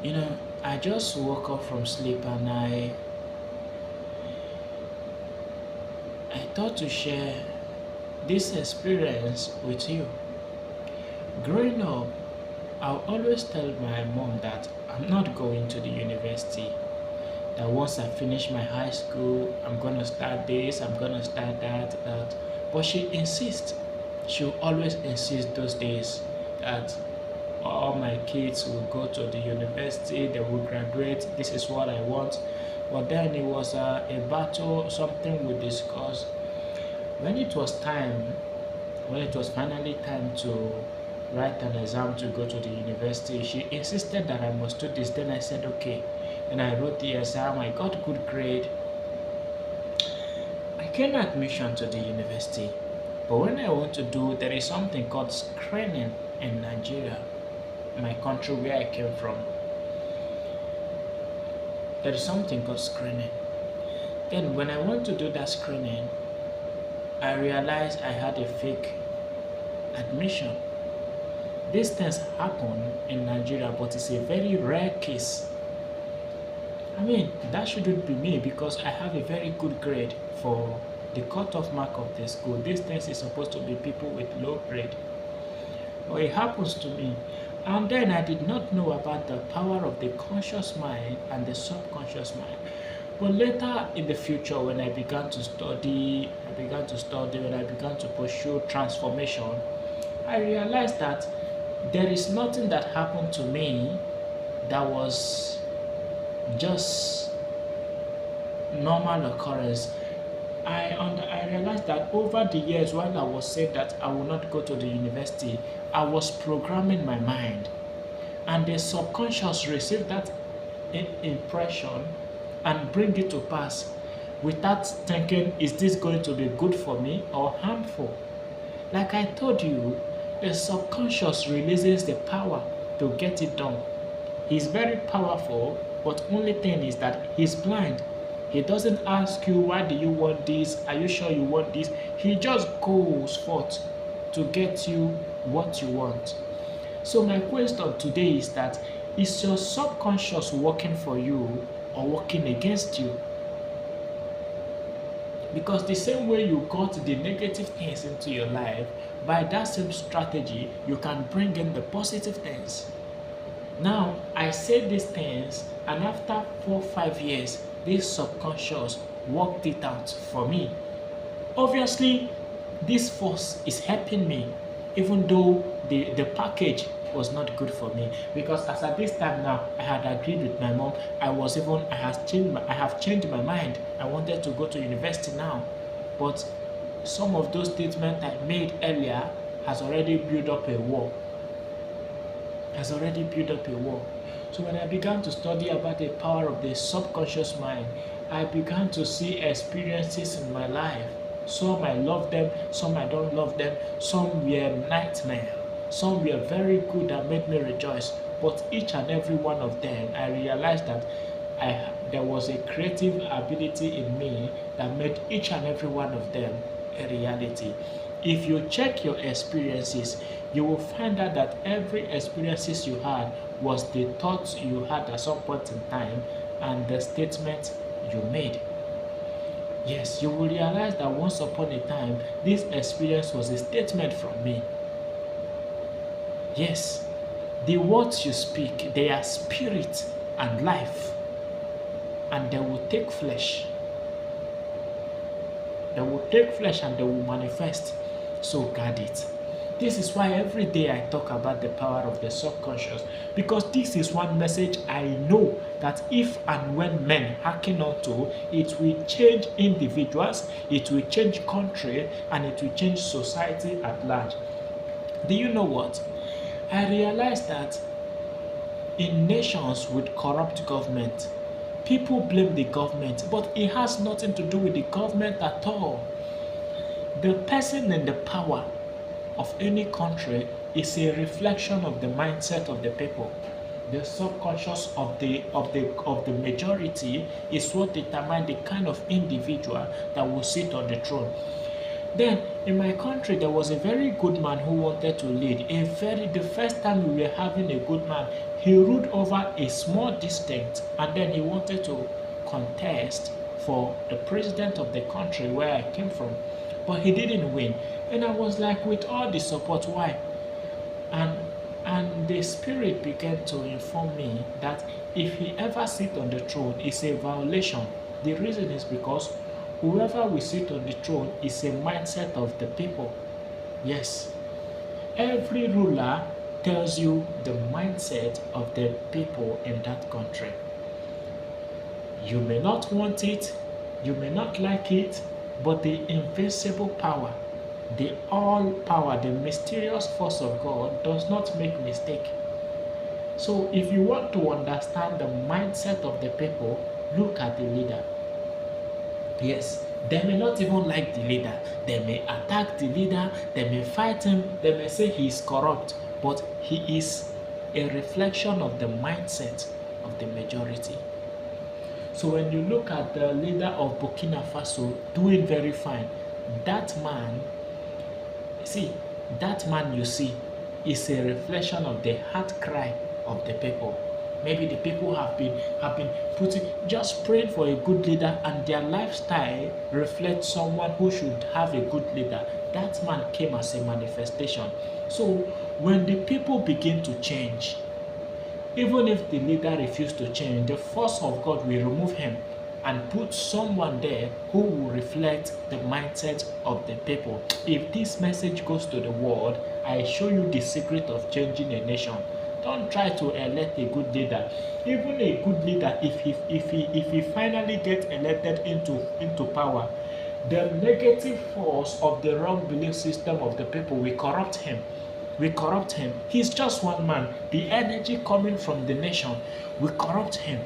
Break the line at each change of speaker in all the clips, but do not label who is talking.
You know, I just woke up from sleep and I thought to share this experience with you. Growing up, I'll always tell my mom that I'm not going to the university. That once I finish my high school, I'm gonna start this, I'm gonna start that. But she insists. She'll always insist those days that all my kids will go to the university, they will graduate, this is what I want. But then it was a battle, something we discussed. When it was time, when it was finally time to write an exam to go to the university, she insisted that I must do this. Then I said, okay. And I wrote the exam, I got good grade. I gained admission to the university. But when I want to do, there is something called screening in Nigeria, my country where I came from. There is something called screening. Then when I want to do that screening, I realized I had a fake admission. These things happen in Nigeria, but it's a very rare case. I mean, that shouldn't be me because I have a very good grade for the cutoff mark of the school. These things is supposed to be people with low grade. But it happens to me. And then I did not know about the power of the conscious mind and the subconscious mind. But later in the future, when I began to study, when I began to pursue transformation, I realized that there is nothing that happened to me that was just normal occurrence. I realized that over the years while I was saying that I will not go to the university, I was programming my mind. And the subconscious received that impression and bring it to pass without thinking, is this going to be good for me or harmful? Like I told you, the subconscious releases the power to get it done. He's very powerful, but only thing is that he's blind. He doesn't ask you, why do you want this? Are you sure you want this? He just goes forth to get you what you want. So my question today is that, is your subconscious working for you or working against you? Because the same way you got the negative things into your life, by that same strategy, you can bring in the positive things. Now, I say these things, and after 4 5 years, this subconscious worked it out for me. Obviously, this force is helping me, even though the package was not good for me. Because as at this time now, I had agreed with my mom. I have changed my mind. I wanted to go to university now, but some of those statements I made earlier has already built up a wall. So when I began to study about the power of the subconscious mind, I began to see experiences in my life. Some I love them, some I don't love them, some were nightmare, some were very good and made me rejoice. But each and every one of them, I realized that there was a creative ability in me that made each and every one of them a reality. If you check your experiences, you will find out that every experiences you had was the thoughts you had at some point in time and the statement you made. Yes, you will realize that once upon a time, this experience was a statement from me. Yes, the words you speak, they are spirit and life, and they will take flesh. They will take flesh and they will manifest. So guard it. This is why every day I talk about the power of the subconscious, because this is one message I know that if and when men hearken unto, it will change individuals, it will change country, and it will change society at large. Do you know what? I realized that in nations with corrupt government, people blame the government, but it has nothing to do with the government at all. The person in the power of any country is a reflection of the mindset of the people. The subconscious of the majority is what determines the kind of individual that will sit on the throne. Then In my country, there was a very good man who wanted to lead. The first time we were having a good man, he ruled over a small district, and then he wanted to contest for the president of the country where I came from, but he didn't win. And I was like, with all the support, why? And and the spirit began to inform me that if he ever sit on the throne, it's a violation. The reason is because whoever will sit on the throne is a mindset of the people. Yes, every ruler tells you the mindset of the people in that country. You may not want it, you may not like it, but the invincible power, the all power, the mysterious force of God does not make mistake. So if you want to understand the mindset of the people, look at the leader. Yes, they may not even like the leader. They may attack the leader, they may fight him, they may say he is corrupt, but he is a reflection of the mindset of the majority. So when you look at the leader of Burkina Faso doing very fine, that man, you see is a reflection of the heart cry of the people. Maybe the people have been just praying for a good leader, and their lifestyle reflects someone who should have a good leader. That man came as a manifestation. So when the people begin to change, even if the leader refuses to change, the force of God will remove him and put someone there who will reflect the mindset of the people. If this message goes to the world, I show you the secret of changing a nation. Don't try to elect a good leader. Even a good leader, if he finally gets elected into power, the negative force of the wrong belief system of the people will corrupt him. He's just one man. The energy coming from the nation will corrupt him.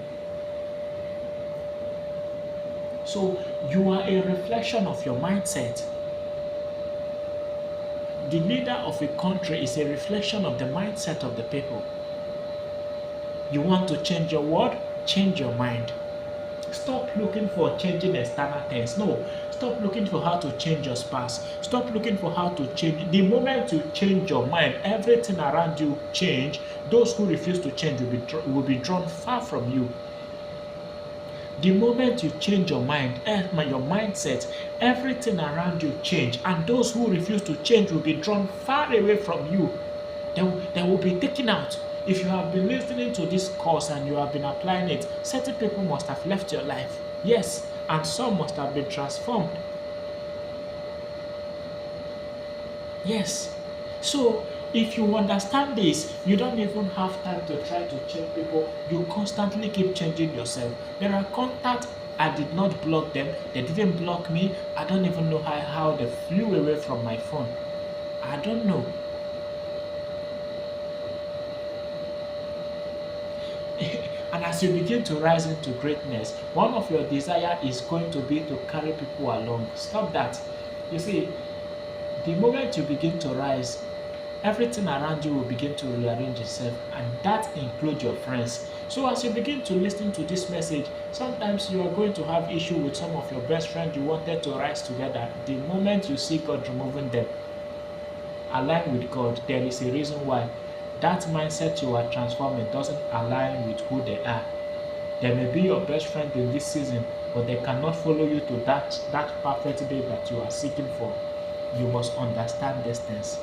So you are a reflection of your mindset. The leader of a country is a reflection of the mindset of the people. You want to change your world? Change your mind. Stop looking for changing external things. No. Stop looking for how to change your spouse. Stop looking for how to change. The moment you change your mind, everything around you change. Those who refuse to change will be drawn far from you. The moment you change your mind, your mindset, everything around you change, and those who refuse to change will be drawn far away from you. They will be taken out. If you have been listening to this course and you have been applying it, certain people must have left your life. Yes, and some must have been transformed. Yes. So if you understand this, you don't even have time to try to change people. You constantly keep changing yourself. There are contacts, I did not block them. They didn't block me. I don't even know how they flew away from my phone. I don't know. And as you begin to rise into greatness, one of your desire is going to be to carry people along. Stop that. You see, the moment you begin to rise, everything around you will begin to rearrange itself, and that includes your friends. So as you begin to listen to this message, sometimes you are going to have issue with some of your best friends you wanted to rise together. The moment you see God removing them, align with God. There is a reason why. That mindset you are transforming doesn't align with who they are. They may be your best friend in this season, but they cannot follow you to that perfect day that you are seeking for. You must understand these things.